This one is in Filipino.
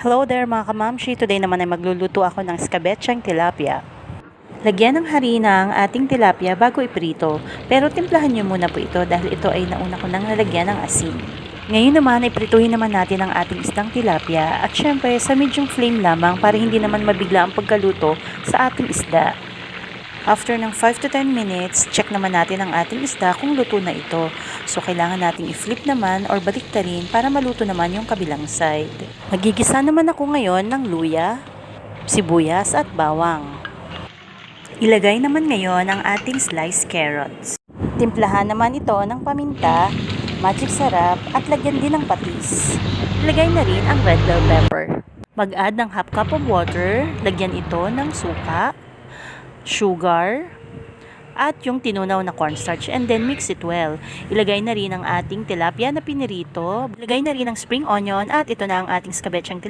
Hello there mga kamamshi, today naman ay magluluto ako ng skabetsyang tilapia. Lagyan ng harina ang ating tilapia bago iprito, pero timplahan nyo muna po ito dahil ito ay nauna ko nang nalagyan ng asin. Ngayon naman ay prituhin naman natin ang ating isdang tilapia at syempre sa medium flame lamang para hindi naman mabigla ang pagkaluto sa ating isda. After ng 5 to 10 minutes, check naman natin ang ating isda kung luto na ito. So, kailangan nating i-flip naman or baliktarin para maluto naman yung kabilang side. Magigisa naman ako ngayon ng luya, sibuyas at bawang. Ilagay naman ngayon ang ating sliced carrots. Timplahan naman ito ng paminta, magic sarap at lagyan din ng patis. Ilagay na rin ang red bell pepper. Mag-add ng half cup of water, lagyan ito ng suka, sugar, at yung tinunaw na cornstarch and then mix it well. Ilagay na rin ang ating tilapia na pinirito, ilagay na rin ang spring onion at ito na ang ating skabetsyang tilapia.